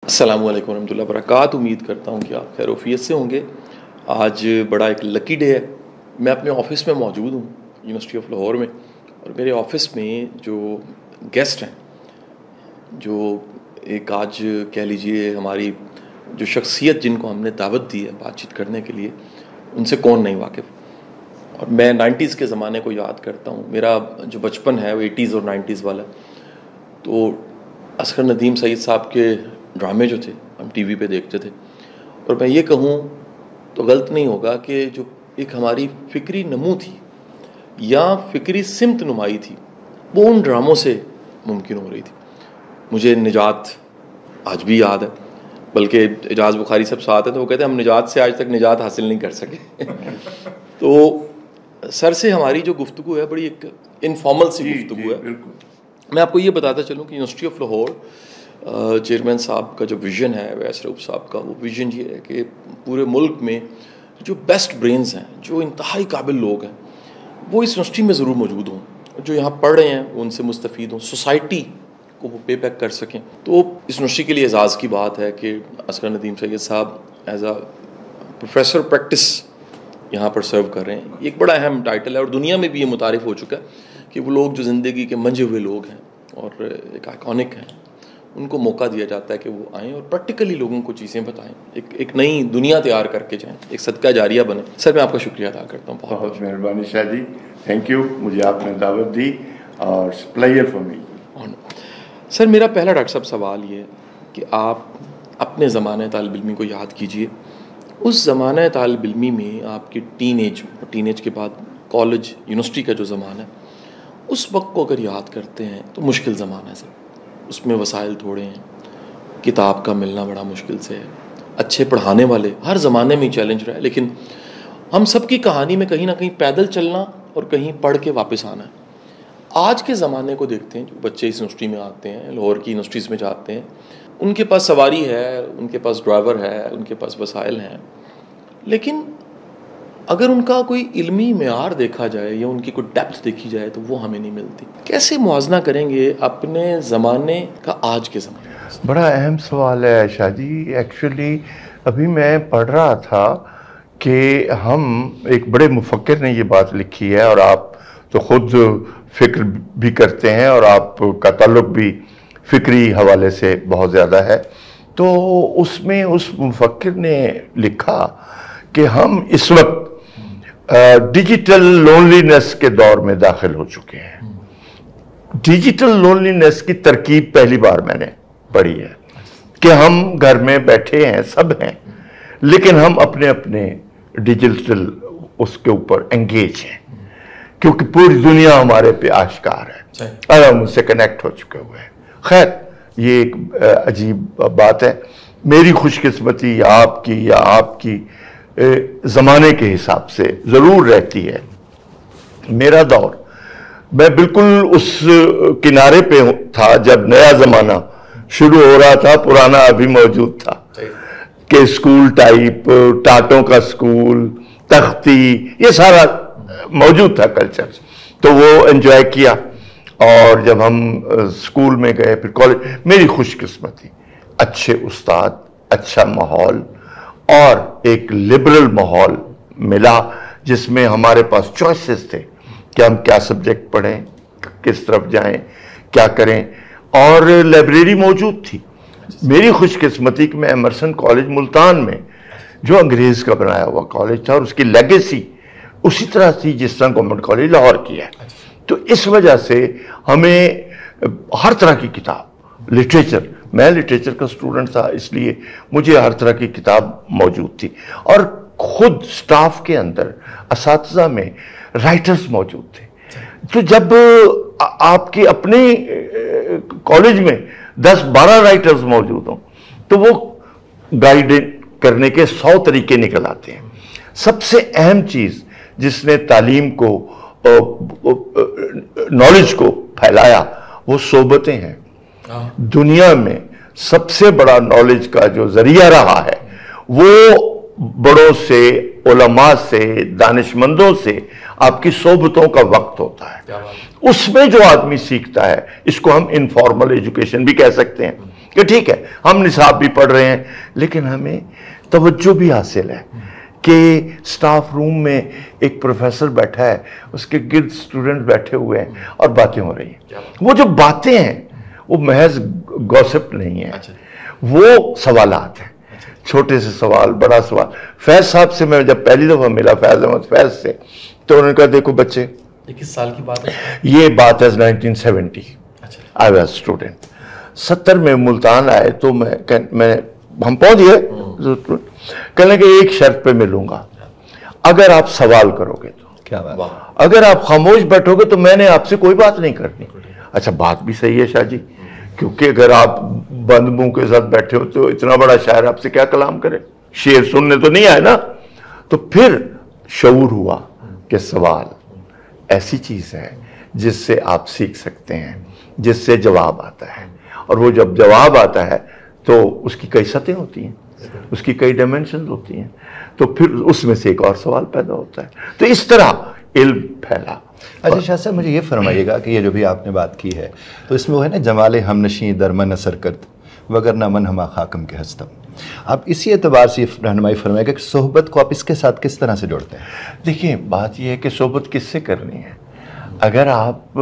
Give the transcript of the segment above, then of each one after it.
السلام علیکم ورحمۃ اللہ وبرکاتہ. امید کرتا ہوں کہ آپ خیر وفیت سے ہوں گے. آج بڑا ایک لکی ڈے ہے. میں اپنے آفس میں موجود ہوں یونیورسٹی آف لاہور میں, اور میرے آفس میں جو گیسٹ ہیں, جو ایک آج کہہ لیجئے ہماری جو شخصیت جن کو ہم نے دعوت دی ہے بات چیت کرنے کے لیے, ان سے کون نہیں واقف. اور میں 90s کے زمانے کو یاد کرتا ہوں. میرا جو بچپن ہے وہ 80s اور 90s والا. تو اصغر ندیم سعید صاحب کے ڈرامے جو تھے ہم ٹی وی پہ دیکھتے تھے. اور میں یہ کہوں تو غلط نہیں ہوگا کہ جو ایک ہماری فکری نمو تھی یا فکری سمت نمائی تھی وہ ان ڈراموں سے ممکن ہو رہی تھی. مجھے نجات آج بھی یاد ہے, بلکہ اعجاز بخاری صاحب ساتھ ہیں تو وہ کہتے ہیں ہم نجات سے آج تک نجات حاصل نہیں کر سکے. تو سر سے ہماری جو گفتگو ہے بڑی ایک انفارمل سی گفتگو ہے. میں آپ کو یہ بتاتا چلوں کہ یونیورسٹی آف لاہور چیئرمین صاحب کا جو ویژن ہے, ویس رؤوف صاحب کا, وہ ویژن یہ ہے کہ پورے ملک میں جو بیسٹ برینز ہیں, جو انتہائی قابل لوگ ہیں, وہ اس یونیورسٹی میں ضرور موجود ہوں. جو یہاں پڑھ رہے ہیں وہ ان سے مستفید ہوں, سوسائٹی کو وہ پے بیک کر سکیں. تو اس یونیورسٹی کے لیے اعزاز کی بات ہے کہ اصغر ندیم سید صاحب ایز اے پروفیسر پریکٹس یہاں پر سرو کر رہے ہیں. یہ ایک بڑا اہم ٹائٹل ہے اور دنیا میں بھی یہ متعارف ہو چکا ہے کہ وہ لوگ جو زندگی کے منجھے ہوئے لوگ ہیں اور ایک آئیکونک ہیں, ان کو موقع دیا جاتا ہے کہ وہ آئیں اور پریکٹیکلی لوگوں کو چیزیں بتائیں, ایک نئی دنیا تیار کر کے جائیں, ایک صدقہ جاریہ بنے. سر میں آپ کا شکریہ ادا کرتا ہوں. بہت بہت مہربانی شاہ جی, تھینک یو, مجھے آپ نے دعوت دی اور پلیئر فار می. سر میرا پہلا ڈاکٹر صاحب سوال یہ ہے کہ آپ اپنے زمانہ طالب علمی کو یاد کیجئے. اس زمانہ طالب علمی میں آپ کی ٹین ایج کے بعد کالج یونیورسٹی کا جو زمانہ ہے, اس وقت کو اگر یاد کرتے ہیں تو مشکل زمانہ ہے سر. اس میں وسائل تھوڑے ہیں, کتاب کا ملنا بڑا مشکل سے ہے, اچھے پڑھانے والے ہر زمانے میں چیلنج رہا ہے. لیکن ہم سب کی کہانی میں کہیں نہ کہیں پیدل چلنا اور کہیں پڑھ کے واپس آنا ہے. آج کے زمانے کو دیکھتے ہیں, جو بچے اس یونیورسٹی میں آتے ہیں, لاہور کی یونیورسٹیز میں جاتے ہیں, ان کے پاس سواری ہے, ان کے پاس ڈرائیور ہے, ان کے پاس وسائل ہیں, لیکن اگر ان کا کوئی علمی معیار دیکھا جائے یا ان کی کوئی ڈیپتھ دیکھی جائے تو وہ ہمیں نہیں ملتی. کیسے موازنہ کریں گے اپنے زمانے کا آج کے زمانے کا؟ بڑا اہم سوال ہے شاہ جی. ایکچولی ابھی میں پڑھ رہا تھا کہ ہم ایک بڑے مفکر نے یہ بات لکھی ہے, اور آپ تو خود فکر بھی کرتے ہیں اور آپ کا تعلق بھی فکری حوالے سے بہت زیادہ ہے. تو اس میں اس مفکر نے لکھا کہ ہم اس وقت ڈیجیٹل لونلینس کے دور میں داخل ہو چکے ہیں. ڈیجیٹل لونلینس کی ترکیب پہلی بار میں نے پڑھی ہے کہ ہم گھر میں بیٹھے ہیں, سب ہیں, لیکن ہم اپنے اپنے ڈیجیٹل اس کے اوپر انگیج ہیں, کیونکہ پوری دنیا ہمارے پہ آشکار ہے اور ہم اس سے کنیکٹ ہو چکے ہوئے ہیں. خیر یہ ایک عجیب بات ہے. میری خوش قسمتی یا آپ کی زمانے کے حساب سے ضرور رہتی ہے. میرا دور, میں بالکل اس کنارے پہ تھا جب نیا زمانہ شروع ہو رہا تھا, پرانا ابھی موجود تھا, کہ اسکول ٹائپ, ٹاٹوں کا اسکول, تختی, یہ سارا موجود تھا کلچر. تو وہ انجوائے کیا. اور جب ہم اسکول میں گئے, پھر کالج, میری خوش قسمتی, اچھے استاد, اچھا ماحول اور ایک لبرل ماحول ملا جس میں ہمارے پاس چوائسز تھے کہ ہم کیا سبجیکٹ پڑھیں, کس طرف جائیں, کیا کریں, اور لائبریری موجود تھی. میری خوش قسمتی کہ میں ایمرسن کالج ملتان میں, جو انگریز کا بنایا ہوا کالج تھا, اور اس کی لیگیسی اسی طرح تھی جس طرح گورنمنٹ کالج لاہور کی ہے. تو اس وجہ سے ہمیں ہر طرح کی کتاب, لٹریچر, میں لٹریچر کا اسٹوڈنٹ تھا اس لیے مجھے ہر طرح کی کتاب موجود تھی, اور خود سٹاف کے اندر اساتذہ میں رائٹرز موجود تھے. تو جب آپ کے اپنے کالج میں 10-12 رائٹرز موجود ہوں تو وہ گائیڈ کرنے کے 100 طریقے نکل آتے ہیں. سب سے اہم چیز جس نے تعلیم کو, نالج کو پھیلایا, وہ صحبتیں ہیں. دنیا میں سب سے بڑا نالج کا جو ذریعہ رہا ہے وہ بڑوں سے, علماء سے, دانشمندوں سے آپ کی صحبتوں کا وقت ہوتا ہے. اس میں جو آدمی سیکھتا ہے, اس کو ہم انفارمل ایجوکیشن بھی کہہ سکتے ہیں, کہ ٹھیک ہے ہم نصاب بھی پڑھ رہے ہیں لیکن ہمیں توجہ بھی حاصل ہے کہ سٹاف روم میں ایک پروفیسر بیٹھا ہے, اس کے گرد سٹوڈنٹ بیٹھے ہوئے ہیں اور باتیں ہو رہی ہیں. وہ جو باتیں ہیں وہ محض گوسپ نہیں ہے, وہ سوالات ہیں, چھوٹے سے سوال, بڑا سوال. فیض صاحب سے میں جب پہلی دفعہ ملا, فیض احمد فیض سے, تو انہوں نے کہا دیکھو بچے, کس سال کی بات ہے یہ بات ہے 1970, آئی واز اسٹوڈنٹ. 70 میں ملتان آئے تو ہم پہنچ گئے, کہنے کہ ایک شرط پہ ملوں گا, اگر آپ سوال کرو گے تو. کیا بات, اگر آپ خاموش بیٹھو گے تو میں نے آپ سے کوئی بات نہیں کرنی. اچھا بات بھی صحیح ہے شاہ جی, کیونکہ اگر آپ بند منہ کے ساتھ بیٹھے ہو تو اتنا بڑا شاعر آپ سے کیا کلام کرے, شعر سننے تو نہیں آئے نا. تو پھر شعور ہوا کہ سوال ایسی چیز ہے جس سے آپ سیکھ سکتے ہیں, جس سے جواب آتا ہے, اور وہ جب جواب آتا ہے تو اس کی کئی سطحیں ہوتی ہیں, اس کی کئی ڈائمینشنز ہوتی ہیں, تو پھر اس میں سے ایک اور سوال پیدا ہوتا ہے. تو اس طرح علم پھیلا. اچھا شاہ صاحب مجھے یہ فرمائیے گا کہ یہ جو بھی آپ نے بات کی ہے تو اس میں وہ ہے نا جمال ہم نشیں درمن اثر کرد وگرنہ من ہما خاکم کے ہستم. آپ اسی اعتبار سے رہنمائی فرمائے گا کہ صحبت کو آپ اس کے ساتھ کس طرح سے جوڑتے ہیں؟ دیکھیں بات یہ ہے کہ صحبت کس سے کرنی ہے. اگر آپ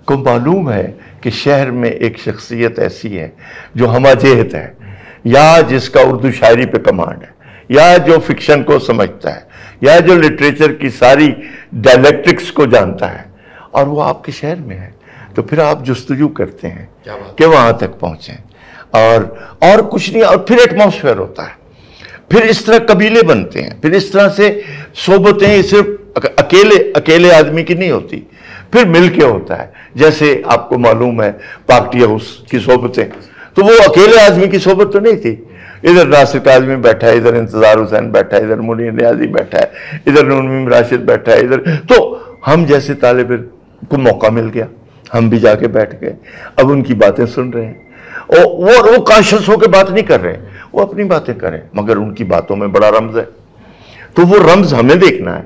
کو معلوم ہے کہ شہر میں ایک شخصیت ایسی ہے جو ہمہ جہت ہے, یا جس کا اردو شاعری پہ کمانڈ ہے, یا جو فکشن کو سمجھتا ہے, یا جو لٹریچر کی ساری ڈائلیکٹکس کو جانتا ہے, اور وہ آپ کے شہر میں ہے, تو پھر آپ جستجو کرتے ہیں کہ وہاں تک پہنچیں, اور کچھ نہیں. اور پھر ایٹماسفیئر ہوتا ہے, پھر اس طرح قبیلے بنتے ہیں, پھر اس طرح سے صحبتیں صرف اکیلے آدمی کی نہیں ہوتی, پھر مل کے ہوتا ہے. جیسے آپ کو معلوم ہے پارٹی ہاؤس کی صحبتیں, تو وہ اکیلے آدمی کی صحبت تو نہیں تھی. ادھر ناصر کاظمی بیٹھا ہے, ادھر انتظار حسین بیٹھا ہے, ادھر منیر نیازی بیٹھا ہے, ادھر نون راشد بیٹھا ہے, ادھر. تو ہم جیسے طالب علم کو موقع مل گیا, ہم بھی جا کے بیٹھ گئے, اب ان کی باتیں سن رہے ہیں. وہ کانشس ہو کے بات نہیں کر رہے, وہ اپنی باتیں کریں, مگر ان کی باتوں میں بڑا رمز ہے, تو وہ رمز ہمیں دیکھنا ہے.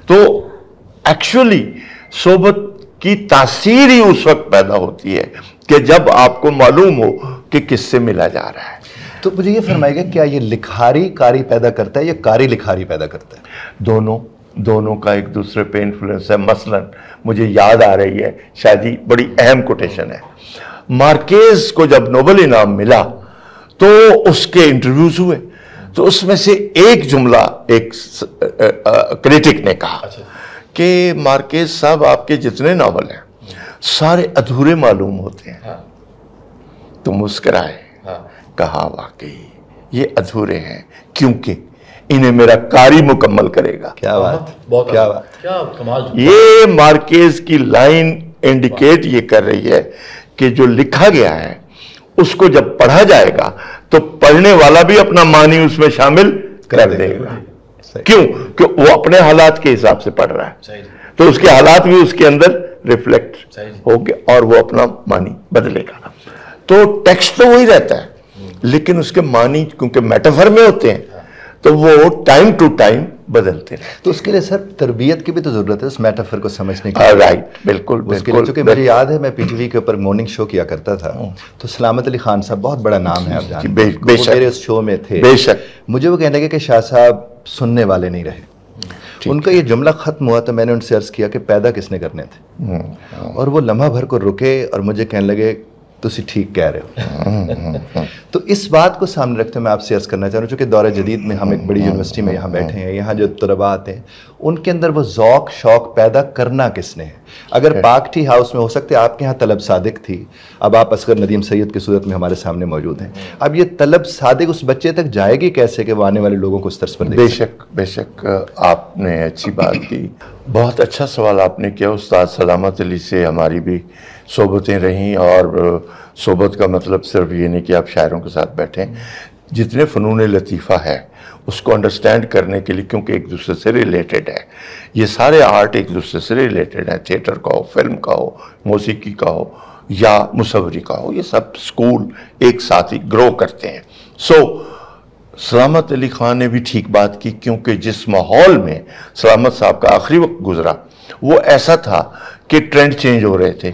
تو ایکچولی صحبت کی تاثیر ہی اس وقت پیدا ہوتی ہے کہ جب آپ کو معلوم ہو کہ کس سے ملا جا رہا ہے. تو مجھے یہ فرمائے گا کیا یہ لکھاری کاری پیدا کرتا ہے یا کاری لکھاری پیدا کرتا ہے؟ دونوں کا ایک دوسرے پہ انفلوئنس ہے. مثلا مجھے یاد آ رہی ہے شاہ جی, بڑی اہم کوٹیشن ہے. مارکیز کو جب نوبل انعام ملا تو اس کے انٹرویوز ہوئے, تو اس میں سے ایک جملہ ایک کریٹک نے کہا کہ مارکیز صاحب آپ کے جتنے ناول ہیں سارے ادھورے معلوم ہوتے ہیں. تو مسکرائے, کہا واقعی یہ ادھورے ہیں کیونکہ انہیں میرا کاری مکمل کرے گا. کیا بات, کیا بات, کیا کمال. یہ مارکیز کی لائن انڈیکیٹ یہ کر رہی ہے کہ جو لکھا گیا ہے اس کو جب پڑھا جائے گا تو پڑھنے والا بھی اپنا معنی اس میں شامل کر دے گا. کیوں کہ وہ اپنے حالات کے حساب سے پڑھ رہا ہے, تو اس کے حالات بھی اس کے اندر ریفلیکٹ ہوگے اور وہ اپنا معنی بدلے گا. تو ٹیکسٹ تو وہی رہتا ہے لیکن اس کے معنی کیونکہ میٹافر میں ہوتے ہیں تو وہ ٹائم ٹو ٹائم بدلتے ہیں. تو اس کے لیے سر تربیت کی بھی تو ضرورت ہے اس میٹافر کو سمجھنے کی. رائٹ, بالکل بالکل. چونکہ مجھے یاد ہے میں پی ٹی وی کے اوپر مارننگ شو کیا کرتا تھا, تو سلامت علی خان صاحب بہت بڑا نام ہے, آپ جانتے ہیں, وہ میرے اس شو میں تھے. بے شک. مجھے وہ کہنے لگے کہ شاہ صاحب سننے والے نہیں رہے. ان کا یہ جملہ ختم ہوا تو میں نے ان سے عرض کیا کہ پیدا کس نے کرنے تھے, اور وہ لمحہ بھر کو رکے اور مجھے کہنے لگے تسی ٹھیک کہہ رہے ہو. تو اس بات کو سامنے رکھتے میں آپ سے عرض کرنا چاہ رہا ہوں, چونکہ دور جدید میں ہم ایک بڑی یونیورسٹی میں یہاں بیٹھے ہیں, یہاں جو طلباء ہیں ان کے اندر وہ ذوق شوق پیدا کرنا کس نے ہے. اگر پاک ٹی ہاؤس میں ہو سکتے آپ کے ہاں طلب صادق تھی, اب آپ اصغر ندیم سید کی صورت میں ہمارے سامنے موجود ہیں, اب یہ طلب صادق اس بچے تک جائے گی کیسے کہ وہ آنے والے لوگوں کو اس طرز پر دیکھ. بے شک, بے شک, آپ نے اچھی بات کی, بہت اچھا سوال آپ نے کیا. استاد سلامت علی سے ہماری بھی صحبتیں رہیں, اور صحبت کا مطلب صرف یہ نہیں کہ آپ شاعروں کے ساتھ بیٹھیں. جتنے فنون لطیفہ ہے اس کو انڈرسٹینڈ کرنے کے لیے, کیونکہ ایک دوسرے سے ریلیٹڈ ہے, یہ سارے آرٹ ایک دوسرے سے ریلیٹڈ ہیں, تھیٹر کا ہو, فلم کا ہو, موسیقی کا ہو یا مصوری کا ہو, یہ سب سکول ایک ساتھ ہی گرو کرتے ہیں. سلامت علی خان نے بھی ٹھیک بات کی, کیونکہ جس ماحول میں سلامت صاحب کا آخری وقت گزرا وہ ایسا تھا کہ ٹرینڈ چینج ہو رہے تھے.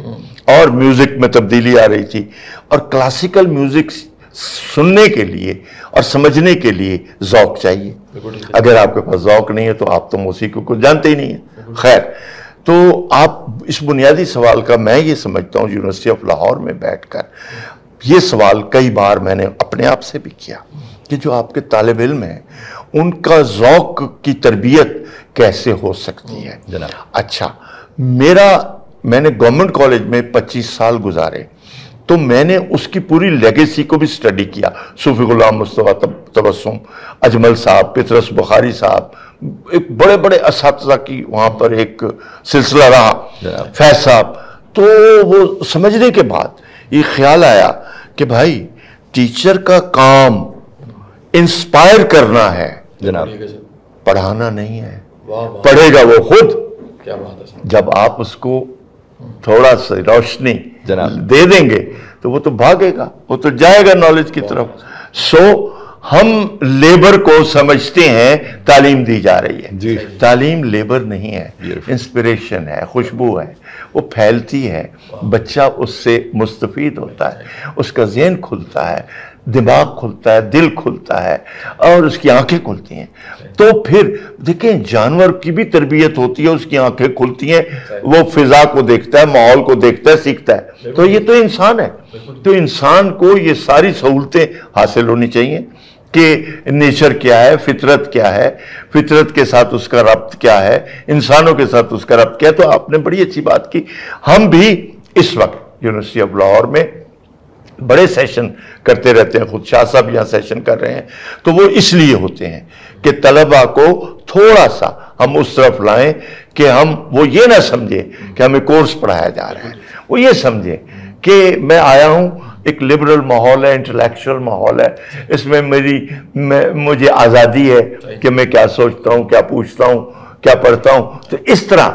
اور میوزک میں تبدیلی آ رہی تھی، اور کلاسیکل میوزک سننے کے لیے اور سمجھنے کے لیے ذوق چاہیے. اگر آپ کے پاس ذوق نہیں ہے تو آپ تو موسیقی کو جانتے ہی نہیں ہیں. خیر، تو آپ اس بنیادی سوال کا میں یہ سمجھتا ہوں یونیورسٹی آف لاہور میں بیٹھ کر یہ سوال کئی بار میں نے اپنے آپ سے بھی کیا کہ جو آپ کے طالب علم ہیں ان کا ذوق کی تربیت کیسے ہو سکتی ہے. اچھا، میں نے گورنمنٹ کالج میں 25 سال گزارے، تو میں نے اس کی پوری لیگیسی کو بھی سٹڈی کیا. صوفی غلام مصطفیٰ تبسم، اجمل صاحب، پطرس بخاری صاحب، ایک بڑے بڑے اساتذہ کی وہاں پر ایک سلسلہ رہا، فیض صاحب. تو وہ سمجھنے کے بعد یہ خیال آیا کہ بھائی ٹیچر کا کام انسپائر کرنا ہے جناب، پڑھانا نہیں ہے. پڑھے گا وہ خود. جب آپ اس کو تھوڑا سا روشنی دے دیں گے تو وہ تو بھاگے گا، وہ تو جائے گا نالج کی طرف. سو ہم لیبر کو سمجھتے ہیں تعلیم دی جا رہی ہے. تعلیم لیبر نہیں ہے، انسپریشن ہے، خوشبو ہے، وہ پھیلتی ہے، بچہ اس سے مستفید ہوتا ہے، اس کا ذہن کھلتا ہے، دماغ کھلتا ہے، دل کھلتا ہے، اور اس کی آنکھیں کھلتی ہیں. تو پھر دیکھیں جانور کی بھی تربیت ہوتی ہے، اس کی آنکھیں کھلتی ہیں، وہ فضا کو دیکھتا ہے، ماحول کو دیکھتا ہے، سیکھتا ہے. تو یہ تو انسان ہے. تو انسان کو یہ ساری سہولتیں حاصل ہونی چاہیے کہ نیچر کیا ہے، فطرت کیا ہے، فطرت کے ساتھ اس کا ربط کیا ہے، انسانوں کے ساتھ اس کا ربط کیا ہے. تو آپ نے بڑی اچھی بات کی. ہم بھی اس وقت یونیورسٹی آف لاہور میں بڑے سیشن کرتے رہتے ہیں، خود شاہ صاحب یہاں سیشن کر رہے ہیں. تو وہ اس لیے ہوتے ہیں کہ طلبہ کو تھوڑا سا ہم اس طرف لائیں کہ وہ یہ نہ سمجھیں کہ ہمیں کورس پڑھایا جا رہا ہے، وہ یہ سمجھیں کہ میں آیا ہوں، ایک لبرل ماحول ہے، انٹلیکچوئل ماحول ہے، اس میں مجھے آزادی ہے کہ میں کیا سوچتا ہوں، کیا پوچھتا ہوں، کیا پڑھتا ہوں. تو اس طرح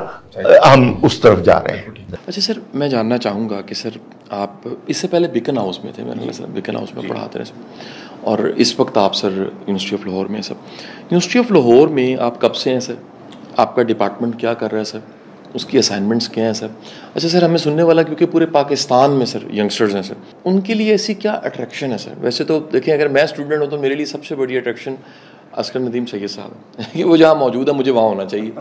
ہم اس طرف جا رہے ہیں. اچھا سر، میں جاننا چاہوں گا کہ سر آپ اس سے پہلے بیکن ہاؤس میں تھے، میں نے سر بیکن ہاؤس میں پڑھاتے رہے سر، اور اس وقت آپ سر یونیورسٹی آف لاہور میں ہیں. سر یونیورسٹی آف لاہور میں آپ کب سے ہیں سر؟ آپ کا ڈپارٹمنٹ کیا کر رہا ہے سر؟ اس کی اسائنمنٹس کیا ہیں سر؟ اچھا سر، ہمیں سننے والا کیونکہ پورے پاکستان میں سر ینگسٹرز ہیں سر، ان کے لیے ایسی کیا اٹریکشن ہے سر؟ ویسے تو دیکھیں اگر میں اسٹوڈنٹ ہوں تو میرے لیے سب سے بڑی اٹریکشن عسکر ندیم سید صاحب ہے کہ وہ جہاں موجود ہے مجھے وہاں ہونا چاہیے.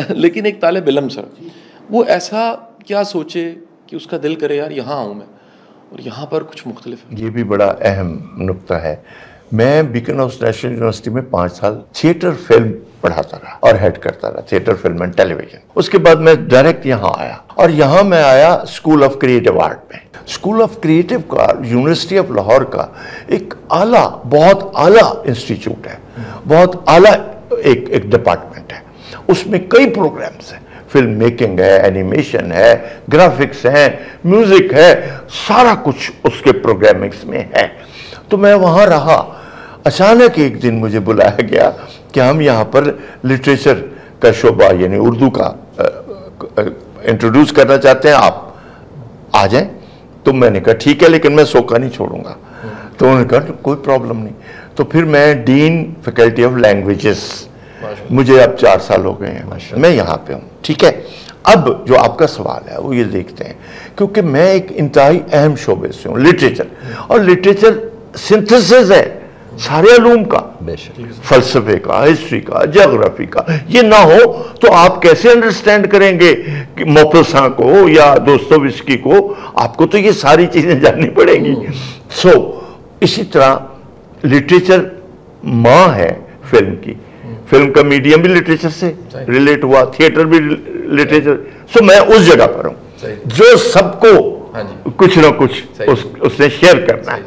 لیکن ایک طالب علم سر وہ ایسا کیا سوچے کہ اس کا دل کرے یار یہاں آؤں میں اور یہاں پر کچھ مختلف ہے. یہ بھی بڑا اہم نقطہ ہے. میں بیکن ہاؤس نیشنل یونیورسٹی میں 5 سال تھیٹر فلم پڑھاتا رہا اور ہیڈ کرتا رہا، theatre film and television. اس کے بعد میں ڈائریکٹ یہاں آیا، اور یہاں میں آیا اسکول آف کریٹو آرٹ میں. اسکول آف کریٹو کا یونیورسٹی آف لاہور کا ایک اعلیٰ، بہت اعلیٰ انسٹیٹیوٹ ہے، بہت اعلیٰ ایک ڈپارٹمنٹ ہے. اس میں کئی پروگرامز ہیں، فلم میکنگ ہے، اینیمیشن ہے، گرافکس ہے، میوزک ہے، سارا کچھ اس کے پروگرامنگز میں ہے. تو میں وہاں رہا. اچانک ایک دن مجھے بلایا گیا کہ ہم یہاں پر لٹریچر کا شعبہ یعنی اردو کا انٹروڈیوس کرنا چاہتے ہیں، آپ آ جائیں. تو میں نے کہا ٹھیک ہے، لیکن میں سوکا نہیں چھوڑوں گا. تو انہوں نے کہا کوئی پرابلم نہیں. تو پھر میں ڈین فیکلٹی آف لینگویجز، مجھے اب 4 سال ہو گئے ہیں، میں یہاں پہ ہوں. ٹھیک ہے، اب جو آپ کا سوال ہے وہ یہ دیکھتے ہیں، کیونکہ میں ایک انتہائی اہم شعبے سے ہوں، لٹریچر. اور لٹریچر سنتھسس ہے سارے علوم کا، فلسفے کا، ہسٹری کا، جغرافی کا. یہ نہ ہو تو آپ کیسے انڈرسٹینڈ کریں گے کہ موپلساں کو یا دوستویسکی کو؟ آپ کو تو یہ ساری چیزیں جاننی پڑیں گی. سو اسی طرح لٹریچر ماں ہے فلم کی. فلم کا میڈیم بھی لٹریچر سے ریلیٹ ہوا، تھیٹر بھی لٹریچر. سو میں اس جگہ پر ہوں جو سب کو کچھ نہ کچھ اس نے شیئر کرنا ہے.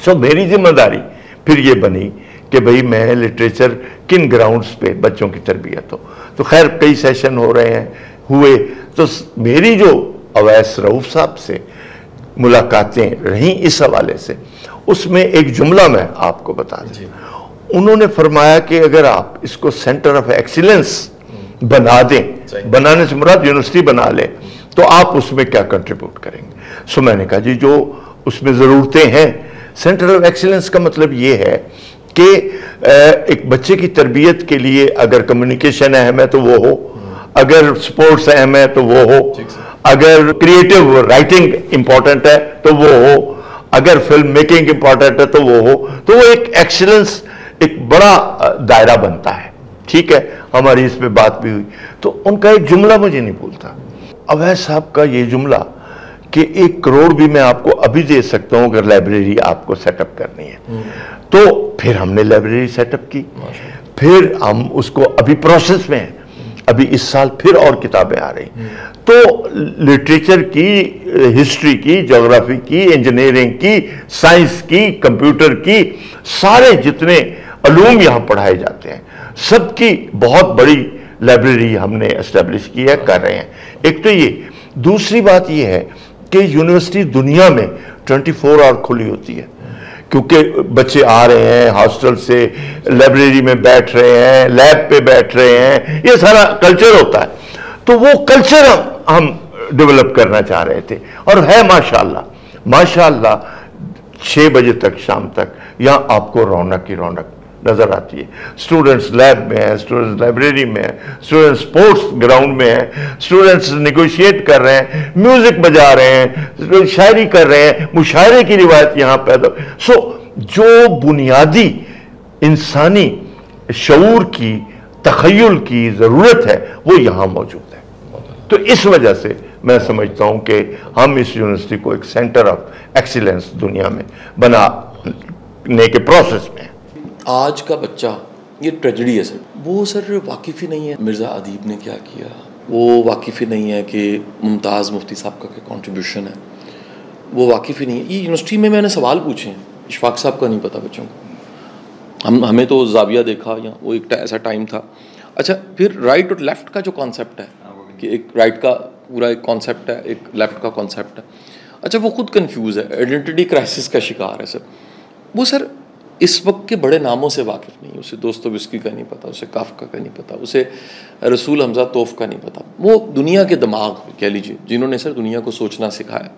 سو میری ذمہ داری پھر یہ بنی کہ بھئی میں لٹریچر کن گراؤنڈز پہ بچوں کی تربیت ہو. تو خیر کئی سیشن ہو رہے ہیں، ہوئے. تو میری جو اویس رؤوف صاحب سے ملاقاتیں رہیں اس حوالے سے، اس میں ایک جملہ میں آپ کو بتا دوں. انہوں نے فرمایا کہ اگر آپ اس کو سینٹر آف ایکسیلنس بنا دیں، بنانے سے مراد یونیورسٹی بنا لیں، تو آپ اس میں کیا کنٹریبیوٹ کریں گے؟ سو میں نے کہا جی جو اس میں ضرورتیں ہیں، سینٹر آف ایکسیلنس کا مطلب یہ ہے کہ ایک بچے کی تربیت کے لیے اگر کمیونیکیشن اہم ہے تو وہ ہو، اگر سپورٹس اہم ہے تو وہ ہو، اگر کریٹو رائٹنگ امپورٹنٹ ہے تو وہ ہو, اگر فلم میکنگ امپورٹنٹ ہے تو وہ ہو, تو وہ ایک ایکسلنس ایک بڑا دائرہ بنتا ہے. ٹھیک ہے, ہماری اس پہ بات بھی ہوئی. تو ان کا ایک جملہ مجھے نہیں بھولتا, اویس صاحب کا یہ جملہ کہ 1 کروڑ بھی میں آپ کو ابھی دے سکتا ہوں اگر لائبریری آپ کو سیٹ اپ کرنی ہے. تو پھر ہم نے لائبریری سیٹ اپ کی, پھر ہم اس کو ابھی پروسیس میں ہیں, ابھی اس سال پھر اور کتابیں آ رہی. تو لٹریچر کی, ہسٹری کی, جغرافی کی, انجینئرنگ کی, سائنس کی, کمپیوٹر کی, سارے جتنے علوم یہاں پڑھائے جاتے ہیں سب کی بہت بڑی لائبریری ہم نے اسٹیبلش کی ہے, کر رہے ہیں. ایک تو یہ. دوسری بات یہ ہے کہ یونیورسٹی دنیا میں 24 آور کھلی ہوتی ہے, کیونکہ بچے آ رہے ہیں ہاسٹل سے, لائبریری میں بیٹھ رہے ہیں, لیب پہ بیٹھ رہے ہیں, یہ سارا کلچر ہوتا ہے. تو وہ کلچر ہم ڈیولپ کرنا چاہ رہے تھے, اور ہے ماشاءاللہ 6 بجے تک شام تک یہاں آپ کو رونق ہی رونق نظر آتی ہے. اسٹوڈنٹس لیب میں ہیں, اسٹوڈنٹس لائبریری میں ہیں, اسٹوڈنٹس اسپورٹس گراؤنڈ میں ہیں, اسٹوڈنٹس نیگوشیٹ کر رہے ہیں, میوزک بجا رہے ہیں, شاعری کر رہے ہیں, مشاعرے کی روایت یہاں پیدا. سو جو بنیادی انسانی شعور کی, تخیل کی ضرورت ہے وہ یہاں موجود ہے. تو اس وجہ سے میں سمجھتا ہوں کہ ہم اس یونیورسٹی کو ایک سینٹر آف ایکسیلنس دنیا میں بنانے کے پروسیس میں ہیں. آج کا بچہ یہ ٹریجڈی ہے سر, وہ سر واقف ہی نہیں ہے مرزا ادیب نے کیا کیا, وہ واقف ہی نہیں ہے کہ ممتاز مفتی صاحب کا کیا کنٹریبیوشن ہے, وہ واقف ہی نہیں ہے. یہ یونیورسٹی میں نے سوال پوچھے ہیں, اشفاق صاحب کا نہیں پتا بچوں کو. ہمیں تو زاویہ دیکھا یا وہ ایک ایسا ٹائم تھا. اچھا, پھر رائٹ اور لیفٹ کا جو کانسیپٹ ہے کہ ایک رائٹ کا پورا ایک کانسیپٹ ہے, ایک لیفٹ کا کانسیپٹ ہے. اچھا, وہ خود کنفیوز ہے, آئیڈینٹی کرائسس کا شکار ہے سر. وہ سر اس وقت کے بڑے ناموں سے واقف نہیں ہے, اسے دوستویفسکی کا نہیں پتا, اسے کافکا کا نہیں پتا, اسے رسول حمزہ توف کا نہیں پتا. وہ دنیا کے دماغ کہہ لیجیے جنہوں نے سر دنیا کو سوچنا سکھایا.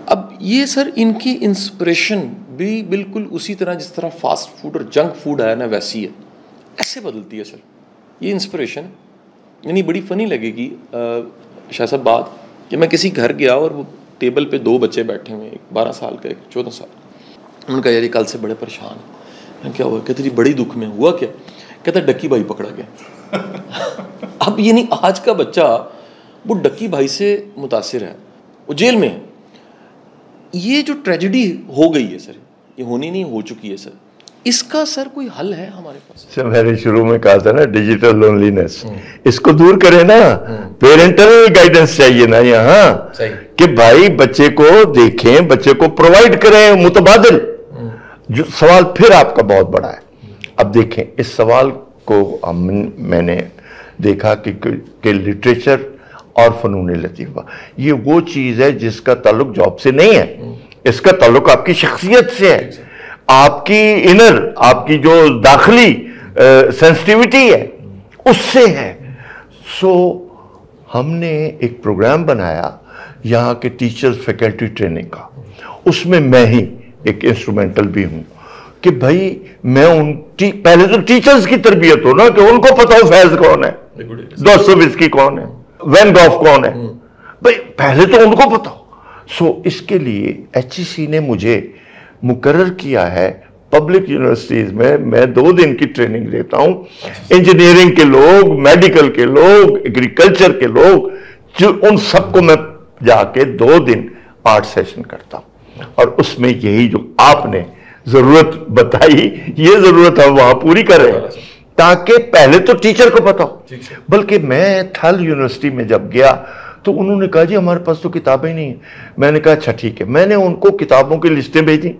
اب یہ سر ان کی انسپریشن بھی بالکل اسی طرح جس طرح فاسٹ فوڈ اور جنک فوڈ ہے نا ویسی ہے, ایسے بدلتی ہے سر یہ انسپریشن. یعنی بڑی فنی لگے گی شاہ صاحب بات کہ میں کسی گھر گیا اور وہ ٹیبل پہ 2 بچے بیٹھے ہوئے, ایک 12 سال کا, ایک 14 سال. ان کا یار کل سے بڑے پریشان ہیں. کیا ہوا؟ کہتے جی بڑی دکھ میں. ہوا کیا؟ کہتا ڈکی بھائی پکڑا گیا. اب یعنی آج کا بچہ وہ ڈکی بھائی سے متاثر ہے, وہ جیل میں ہے. یہ جو ٹریجڈی ہو گئی ہے سر, یہ ہونی نہیں ہو چکی ہے سر, اس کا سر کوئی حل ہے ہمارے پاس؟ سر میں نے شروع میں کہا تھا نا ڈیجیٹل لونلینس, اس کو دور کرے نا. پیرنٹل گائیڈنس چاہیے نا یہاں کہ بھائی بچے کو دیکھیں, بچے کو پرووائڈ کریں متبادل. جو سوال پھر آپ کا بہت بڑا ہے. اب دیکھیں اس سوال کو میں نے دیکھا کہ لٹریچر اور فنون لطیفہ یہ وہ چیز ہے جس کا تعلق جاب سے نہیں ہے, اس کا تعلق آپ کی شخصیت سے ہے, آپ کی انر, آپ کی جو داخلی سینسٹیوٹی ہے اس سے ہے. سو ہم نے ایک پروگرام بنایا یہاں کے ٹیچرز فیکلٹی ٹریننگ کا, اس میں میں ہی ایک انسٹرومنٹل بھی ہوں کہ بھائی میں پہلے تو ٹیچرز کی تربیت ہو نا کہ ان کو پتا ہو فیض کون ہے, دوستویفسکی کون ہے, وین گوف کون ہے, بھائی پہلے تو ان کو پتا ہو. سو اس کے لیے HEC نے مجھے مقرر کیا ہے پبلک یونیورسٹیز میں 2 دن کی ٹریننگ دیتا ہوں. انجینئرنگ کے لوگ, میڈیکل کے لوگ, ایگریکلچر کے لوگ, جو ان سب کو میں جا کے 2 دن آرٹ سیشن کرتا ہوں. اور اس میں یہی جو آپ نے ضرورت بتائی, یہ ضرورت ہم وہاں پوری کر رہے ہیں تاکہ پہلے تو ٹیچر کو پتا ہو. بلکہ میں تھل یونیورسٹی میں جب گیا تو انہوں نے کہا جی ہمارے پاس تو کتابیں نہیں ہیں. میں نے کہا اچھا ٹھیک ہے. میں نے ان کو کتابوں کی لسٹیں بھیجی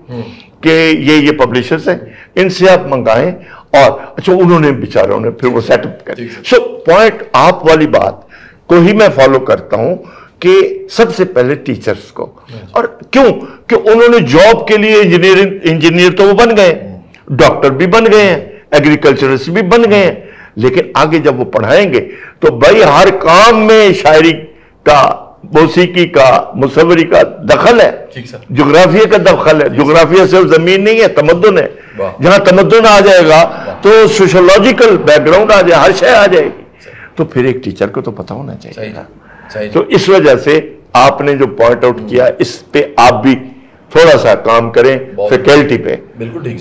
کہ یہ پبلشرز ہیں, ان سے آپ منگائیں. اور اچھا انہوں نے بیچاروں نے پھر وہ سیٹ اپ کر. سو پوائنٹ آپ والی بات کو ہی میں فالو کرتا ہوں کہ سب سے پہلے ٹیچرز کو. اور کیوں کہ انہوں نے جاب کے لیے انجینئر تو وہ بن گئے, ڈاکٹر بھی بن گئے ہیں, ایگریکلچرسٹ بھی بن گئے ہیں, لیکن آگے جب وہ پڑھائیں گے تو بھائی ہر کام میں شاعری کا, موسیقی کا, مصوری کا دخل ہے, جغرافیہ کا دخل ہے. جغرافیہ صرف زمین نہیں ہے, تمدن ہے. جہاں تمدن آ جائے گا تو سوشولوجیکل بیک گراؤنڈ آ جائے, ہر شے آ جائے گی. تو پھر ایک ٹیچر کو تو پتا ہونا چاہیے. تو اس وجہ سے آپ نے جو پوائنٹ آؤٹ کیا اس پہ آپ بھی تھوڑا سا کام کریں فیکلٹی پہ،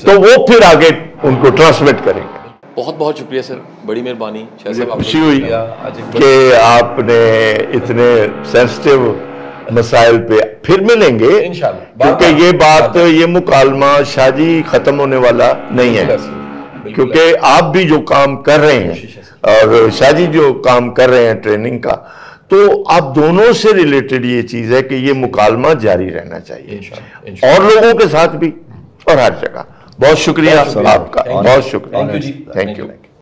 تو وہ پھر آگے ان کو ٹرانسمٹ کریں گے۔ بہت بہت شکریہ سر، بڑی مہربانی۔ خوشی ہوئی کہ آپ نے اتنے سینسٹیو مسائل پہ پھر ملیں گے، کیونکہ یہ بات، یہ مکالمہ شاہ جی ختم ہونے والا نہیں ہے، کیونکہ آپ بھی جو کام کر رہے ہیں اور شاہ جی جو کام کر رہے ہیں ٹریننگ کا، تو آپ دونوں سے ریلیٹڈ یہ چیز ہے کہ یہ مکالمہ جاری رہنا چاہیے اور لوگوں کے ساتھ بھی اور ہر جگہ۔ بہت شکریہ آپ کا، بہت شکریہ، تھینک یو۔